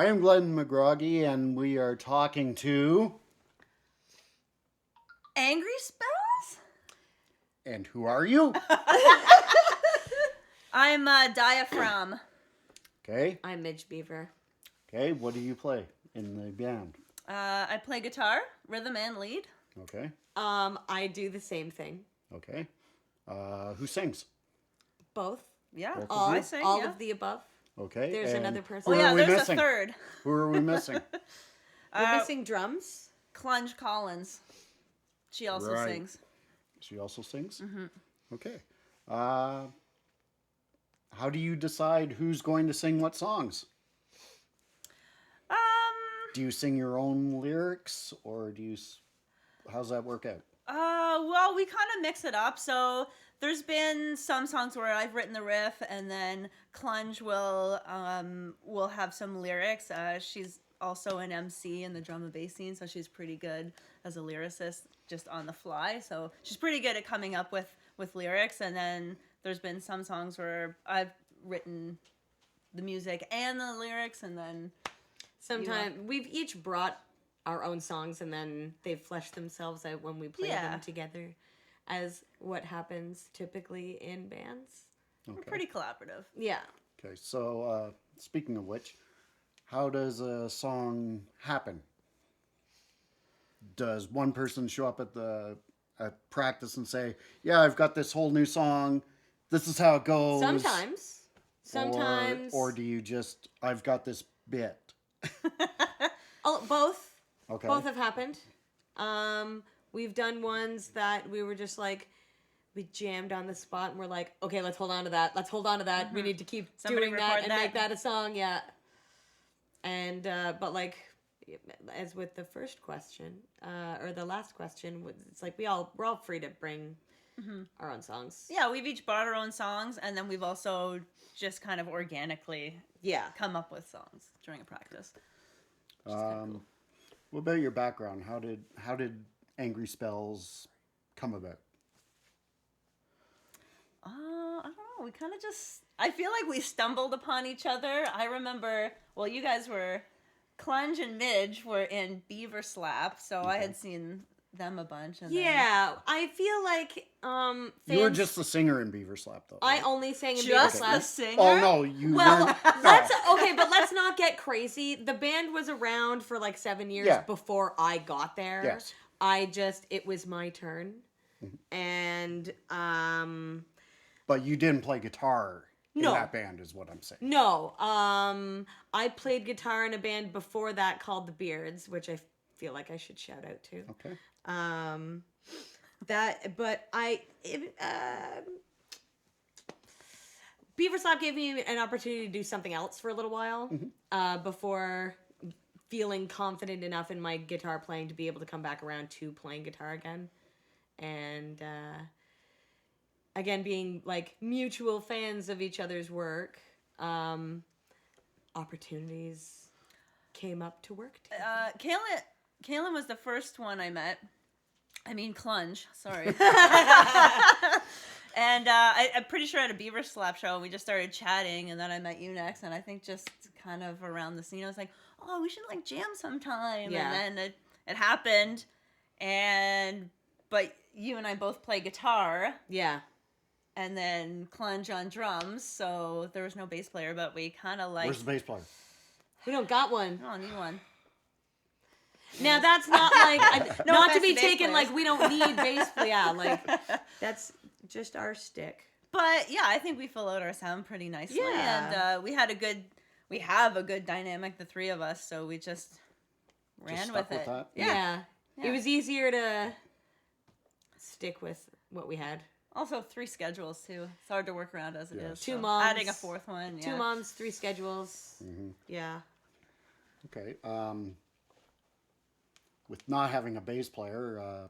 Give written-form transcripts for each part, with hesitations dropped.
I am Glenn McGroggie, and we are talking to... Angry Spells? And who are you? I'm Diaphragm. Okay. I'm Midge Beaver. Okay, what do you play in the band? I play guitar, rhythm, and lead. Okay. I do the same thing. Okay. Who sings? Both. Yeah, Both of All, you? I sing, all yeah. of the above. Okay. There's and another person. who Oh yeah, are we there's missing? a third. Who are we missing? We're missing drums. Clunge Collins. She also Right. sings. She also sings? Mm-hmm. Okay. How do you decide who's going to sing what songs? Do you sing your own lyrics, or do you... How's that work out? Well, we kind of mix it up. So there's been some songs where I've written the riff, and then Clunge will have some lyrics. She's also an MC in the drum and bass scene, so she's pretty good as a lyricist just on the fly. So she's pretty good at coming up with lyrics. And then there's been some songs where I've written the music and the lyrics, and then Sometimes we've each brought our own songs, and then they've fleshed themselves out when we play them together, as what happens typically in bands. Okay. we're pretty collaborative. Yeah. Okay, so speaking of which, how does a song happen? Does one person show up at practice and say, "Yeah, I've got this whole new song. This is how it goes." Sometimes. Or do you just, "I've got this bit." Both. Okay. Both have happened. We've done ones that we were just like, we jammed on the spot and we're like, okay, let's hold on to that. Let's hold on to that. We need to keep Somebody doing that record and that. make that a song. Yeah. And, but like, as with the first question, or the last question, it's like we're all free to bring our own songs. Yeah, we've each brought our own songs, and then we've also just kind of organically come up with songs during a practice. What about your background? How did Angry Spells come about? I don't know. We kind of I feel like we stumbled upon each other. I remember, well, you guys Clunge and Midge were in Beaver Slap, so I had seen them a bunch. And Yeah, I feel like fans, You were just the singer in Beaver Slap, though. I right? only sang in just Beaver the Slap. singer. Oh no, you Well, weren't. but let's not get crazy. The band was around for like 7 years before I got there. Yes. It was my turn, and But you didn't play guitar in No. that band, is what I'm saying. no, I played guitar in a band before that called the Beards, which I feel like I should shout out to. Okay. Beaver Slap gave me an opportunity to do something else for a little while, before feeling confident enough in my guitar playing to be able to come back around to playing guitar again. And, again, being like mutual fans of each other's work, opportunities came up to work together. Kaylin was the first one I met. I mean, Clunge. Sorry. And I'm pretty sure at a Beaver Slap show, we just started chatting, and then I met you next, and I think just kind of around the scene, I was like, oh, we should like jam sometime. Yeah. And then it happened, but you and I both play guitar, Yeah. and then Clunge on drums, so there was no bass player, but we kind of like... Where's the bass player? We don't got one. I don't need one. Now that's not like No not to offense be to bass taken players. like we don't need bass. Yeah, like that's just our stick. But yeah, I think we fill out our sound pretty nicely, Yeah. and we have a good dynamic, the three of us. So we just ran stuck with with it. that? Yeah. Yeah. It was easier to stick with what we had. Also, 3 schedules too. It's hard to work around as it is. 2 so moms. adding a 4th one. Yeah. 2 moms, 3 schedules. Yeah. Okay. With not having a bass player,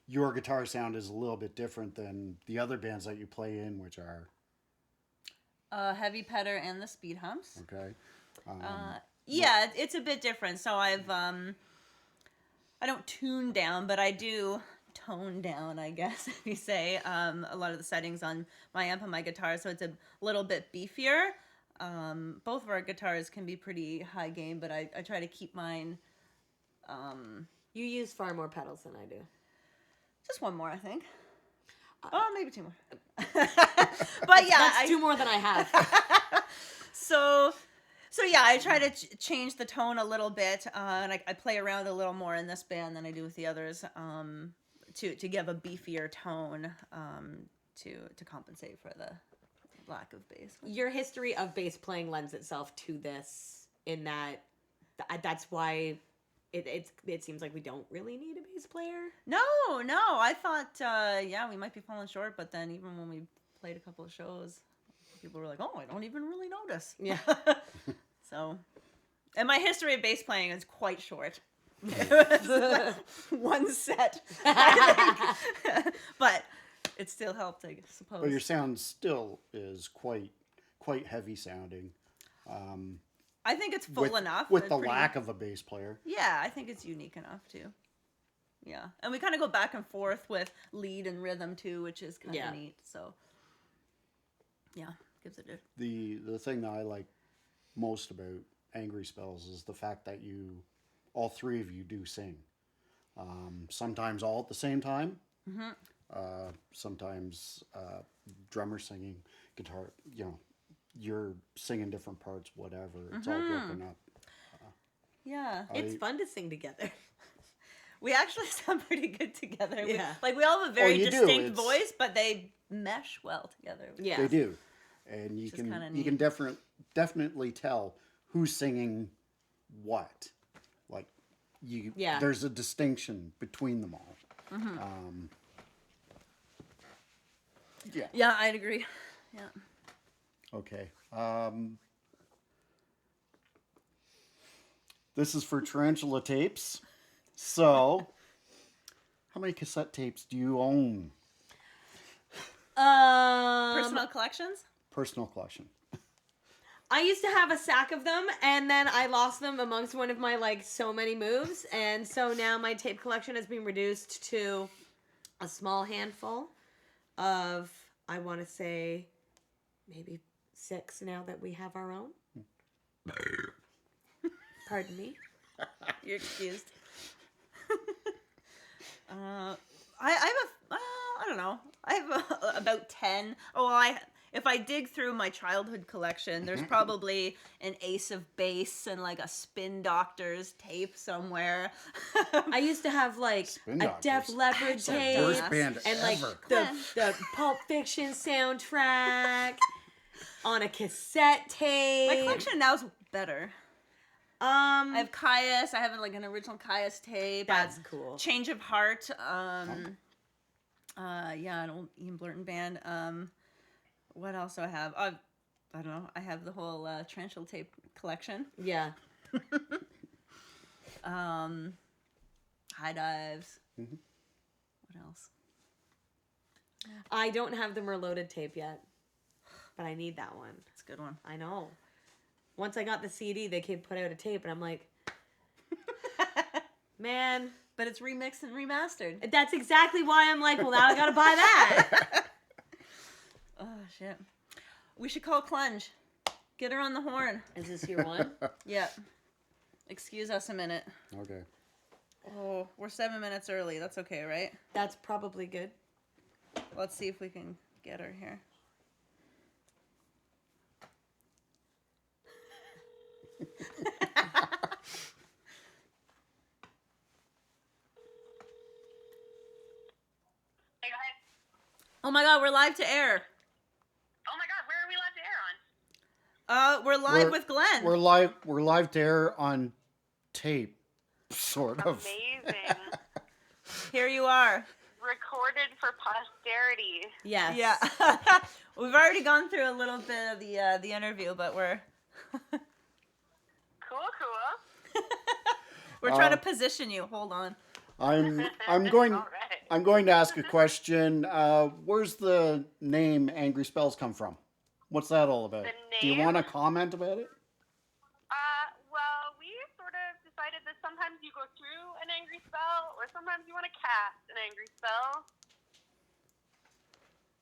your guitar sound is a little bit different than the other bands that you play in, which are... Heavy Petter and the Speed Humps. Okay. Yeah, it's a bit different. So I don't tune down, but I do tone down, I guess, if you say, a lot of the settings on my amp and my guitar, so it's a little bit beefier. Both of our guitars can be pretty high gain, but I try to keep mine You use far more pedals than I do. just one more, I think. Oh, maybe two more. But yeah, That's two more than I have. So yeah, I try to change the tone a little bit, and I play around a little more in this band than I do with the others, to give a beefier tone, to compensate for the lack of bass. Your history of bass playing lends itself to this in that that's why it seems like we don't really need a bass player. No, I thought, we might be falling short, but then even when we played a couple of shows, people were like, "Oh, I don't even really notice." Yeah. So, and my history of bass playing is quite short. It was like one set, I think. But it still helped, I suppose. But your sound still is quite heavy sounding. I think it's full enough. With the lack of a bass player. Yeah, I think it's unique enough too. Yeah, and we kind of go back and forth with lead and rhythm too, which is kind of neat. So, yeah, gives it a... The thing that I like most about Angry Spells is the fact that all three of you do sing. Sometimes all at the same time. Mm-hmm. Sometimes drummer singing, guitar, you're singing different parts, whatever. It's all broken up. Yeah. It's fun to sing together. We actually sound pretty good together. Yeah. We all have a very you do. distinct voice, but they mesh well together. Yeah. They do. And you can definitely tell who's singing what. Like there's a distinction between them all. Mm-hmm. Yeah, I'd agree. Yeah. Okay. This is for Tarantula Tapes. So, how many cassette tapes do you own? Personal collections? Personal collection. I used to have a sack of them, and then I lost them amongst one of my so many moves, and so now my tape collection has been reduced to a small handful of, I want to say, maybe 6 now that we have our own. Pardon me. You're excused. I don't know. I have about 10. Oh, well, if I dig through my childhood collection, there's probably an Ace of Base and a Spin Doctors tape somewhere. I used to have a Def Leppard tape Worst band and ever. the Pulp Fiction soundtrack on a cassette tape. My collection now is better. I have Caius. I have an original Caius tape. That's cool. Change of Heart. An old Ian Blurton band. What else do I have? I don't know. I have the whole Tarantula tape collection. Yeah. High Dives. Mm-hmm. What else? I don't have the Merloaded tape yet, but I need that one. It's a good one. I know. Once I got the CD, they put out a tape, and I'm like, man. But it's remixed and remastered. That's exactly why I'm like, well, now I gotta buy that. Oh, shit. We should call Clunge. Get her on the horn. Is this your one? Yeah. Excuse us a minute. Okay. Oh, we're 7 minutes early. That's okay, right? That's probably good. Let's see if we can get her here. Oh my god, we're live to air. Oh my god, where are we live to air on? We're live with Glenn. We're live to air on tape, sort of. Amazing. Here you are. Recorded for posterity. Yes. Yeah. We've already gone through a little bit of the interview, but we're Cool. we're trying to position you. Hold on. I'm going All right. I'm going to ask a question. Where's the name Angry Spells come from? What's that all about? The Do you name? want to comment about it? Well, we sort of decided that sometimes you go through an angry spell, or sometimes you want to cast an angry spell.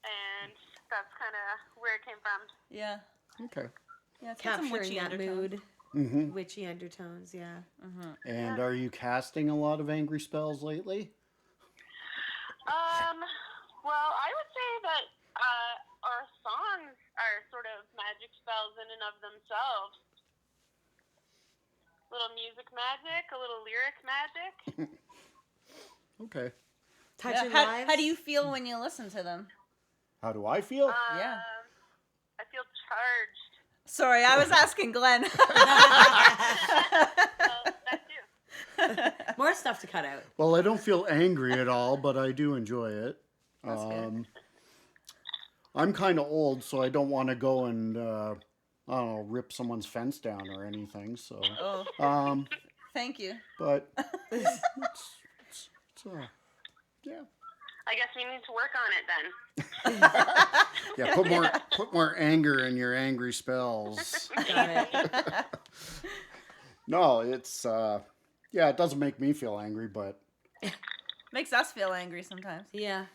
And that's kind of where it came from. Yeah. Okay. Yeah, it's got some capturing witchy that undertones. mood. Witchy undertones, yeah. And are you casting a lot of angry spells lately? Well, I would say that our songs are sort of magic spells in and of themselves. Little music magic, a little lyric magic. Okay. Touching Yeah, lives. how do you feel when you listen to them? How do I feel? Yeah. I feel charged. Sorry, I was asking Glenn. Well, that too. More stuff to cut out. Well, I don't feel angry at all, but I do enjoy it. That's good. I'm kind of old, so I don't want to go and I don't know, rip someone's fence down or anything. So, Oh, thank you. but it's yeah. I guess we need to work on it then. Yeah, put more anger in your angry spells. Got it. No, it's yeah, it doesn't make me feel angry, but Makes us feel angry sometimes. Yeah.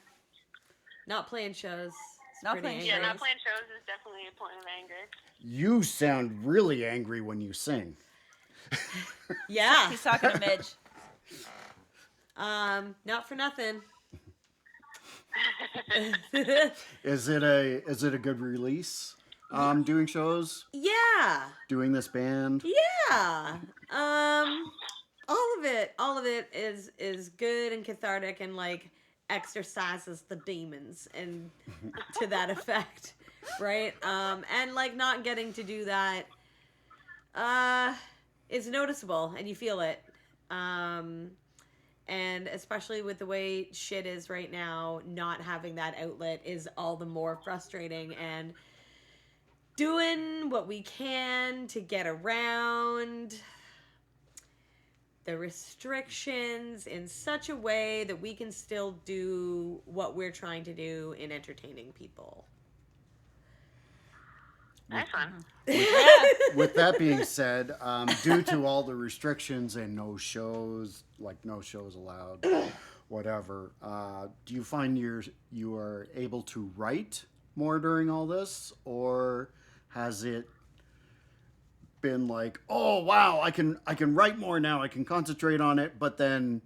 Not playing shows. It's Not pretty playing angry. Yeah, not playing shows is definitely a point of anger. you sound really angry when you sing. Yeah. He's talking to Midge. Not for nothing. Is it a good release? Doing shows, Yeah. doing this band. Yeah. All of it is good and cathartic and like exorcises the demons and to that effect, right? And like not getting to do that is noticeable and you feel it. And especially with the way shit is right now, not having that outlet is all the more frustrating, and doing what we can to get around the restrictions in such a way that we can still do what we're trying to do in entertaining people. Nice one. With that being said, due to all the restrictions and no shows allowed, whatever, do you find you are able to write more during all this, or has it been like, oh wow, I can write more now, I can concentrate on it, but then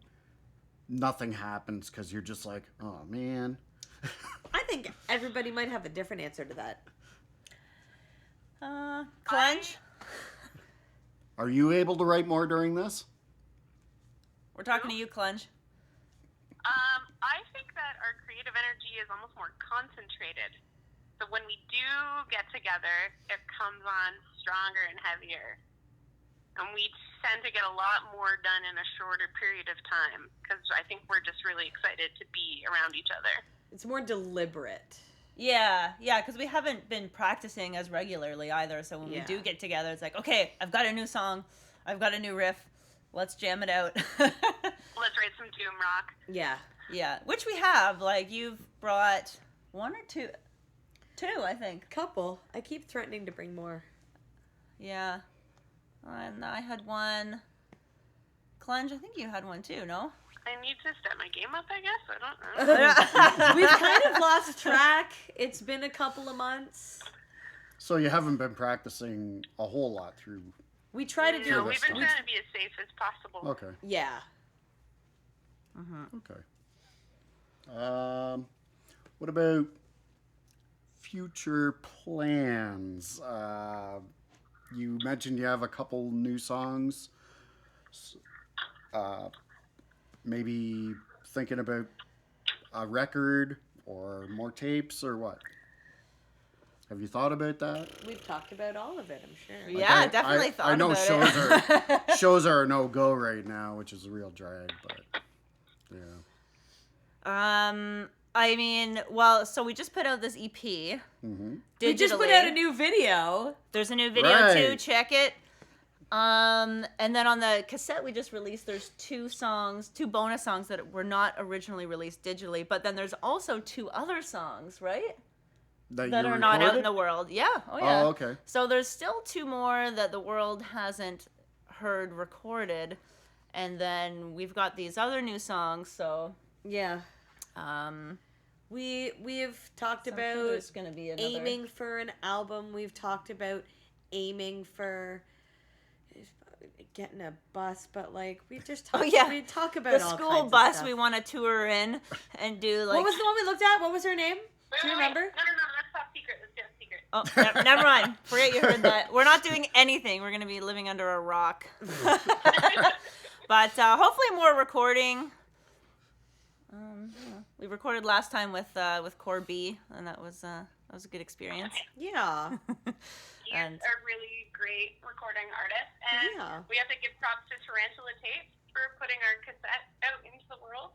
nothing happens because you're just like, oh man. I think everybody might have a different answer to that. Clench? Are you able to write more during this? We're talking to you, Clench. I think that our creative energy is almost more concentrated. So when we do get together, it comes on stronger and heavier. And we tend to get a lot more done in a shorter period of time because I think we're just really excited to be around each other. It's more deliberate. Yeah, because we haven't been practicing as regularly either. So when we do get together, it's like, okay, I've got a new song, I've got a new riff, let's jam it out. Let's write some doom rock. Yeah. Yeah, which we have. Like, you've brought one or two, I think. Couple. I keep threatening to bring more. Yeah, and I had one. Clench, I think you had one too, no? I need to step my game up, I guess. I don't know. We've kind of lost track. It's been a couple of months. So you haven't been practicing a whole lot through. We try to do. No, this we've been time. trying to be as safe as possible. Okay. Yeah. Okay. What about future plans? You mentioned you have a couple new songs. Maybe thinking about a record or more tapes or what? Have you thought about that? We've talked about all of it, I'm sure. Yeah, I definitely thought I know about it. shows are a no-go right now, which is a real drag, but yeah. I mean, well, so we just put out this EP. Mm-hmm. We just put out a new video. There's a new video too. Right. Check it. And then on the cassette we just released, there's two bonus songs that were not originally released digitally, but then there's also two other songs, right? That you are not out in recorded? the world. Yeah. Oh yeah. Oh, okay. So there's still two more that the world hasn't heard recorded, and then we've got these other new songs. So Yeah. We've talked so I'm sure about there's gonna be another. aiming for an album. We've talked about aiming for getting a bus, but like we just talk, we talk about the all school kinds of bus stuff. we want to tour in and do like. What was the one we looked at? What was her name? Do you remember? No, that's top secret. Let's get a secret. Oh, never mind. Forget you heard that. We're not doing anything. We're going to be living under a rock. But hopefully more recording. We recorded last time with Core B, and that was a good experience. Yeah. You guys are really great recording artists, and we have to give props to Tarantula Tapes for putting our cassette out into the world.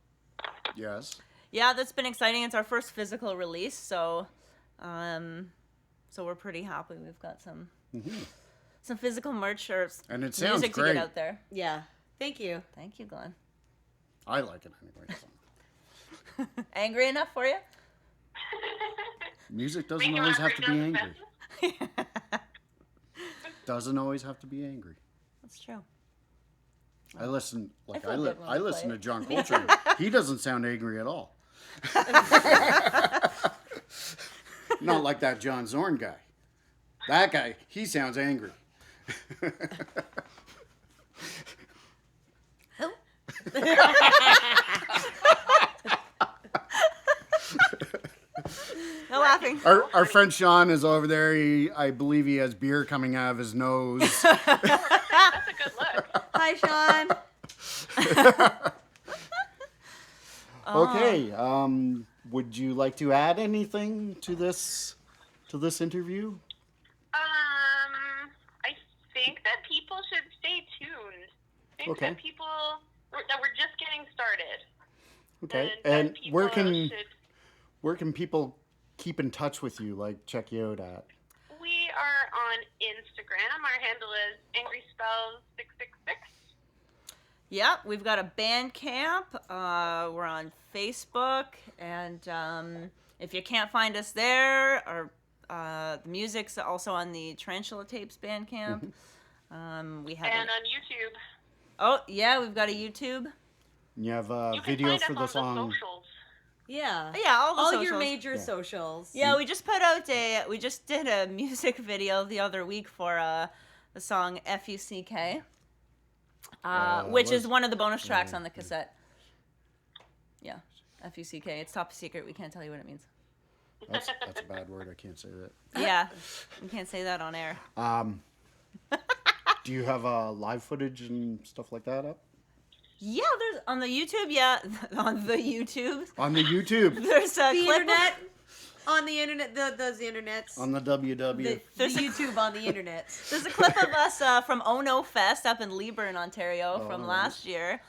Yes. Yeah, that's been exciting. It's our first physical release, so we're pretty happy. We've got some physical merch or and it sounds music great. to get out there. Yeah. Thank you. Thank you, Glenn. I like it anyway. So. Angry enough for you? Music doesn't always have to be angry. Doesn't always have to be angry. That's true. I listen like I feel good when I we listen play to John Coltrane. He doesn't sound angry at all. Not like that John Zorn guy. That guy, he sounds angry. Who? No laughing. Our friend Sean is over there. I believe he has beer coming out of his nose. That's a good look. Hi, Sean. Okay. Would you like to add anything to this interview? I think that people should stay tuned. I think Okay. that we're just getting started. Okay. that And people should- where can people keep in touch with you? Like check you out at? We are on Instagram. Our handle is angryspells666. Yeah, we've got a Bandcamp. We're on Facebook, and if you can't find us there, the music's also on the Tarantula Tapes Bandcamp. We have And on YouTube. Oh yeah, we've got a YouTube. You have a You can video find for us the on song. the socials. Yeah. Yeah, all your socials. major socials. Yeah, we just put out we just did a music video the other week for the song F-U-C-K, which is one of the bonus tracks on the cassette. Yeah, F-U-C-K. It's top secret. We can't tell you what it means. That's a bad word. I can't say that. Yeah, we can't say that on air. Do you have live footage and stuff like that up? Yeah, there's on the YouTube. Yeah, on the YouTube. On the YouTube. There's a The clip internet. On the internet. Those internets. On the WW. The YouTube on the internet. There's a clip of us from Oh No Fest up in Leeburn, Ontario, from last year.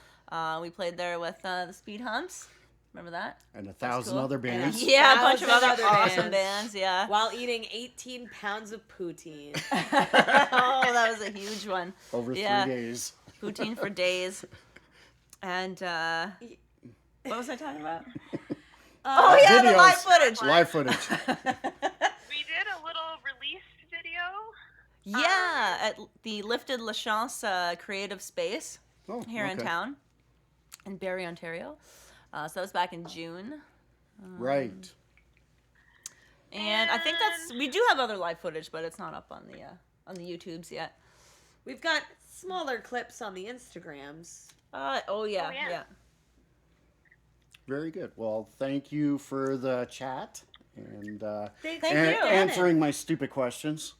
We played there with the Speed Humps. Remember that? And 1,000 cool. other bands. Yeah, a bunch of 1,000 other other awesome bands. Yeah. While eating 18 pounds of poutine. Oh, that was a huge one. Over 3 Yeah. days. Poutine for days. And what was I talking about? Oh yeah, the Videos. live footage. Live footage. We did a little release video. Yeah, at the Lifted La Chance Creative Space Oh, here in okay. town, in Barrie, Ontario. So that was back in June. Right. And I think we do have other live footage, but it's not up on the YouTubes yet. We've got smaller clips on the Instagrams. Oh yeah. Very good. Well, thank you for the chat and Thank you. answering my stupid questions.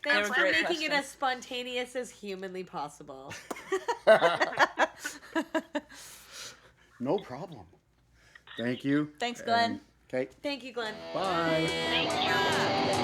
Thanks were for great making it questions. as spontaneous as humanly possible. No problem. Thank you. Thanks, Glenn. Okay. Thank you, Glenn. Bye. Thank you.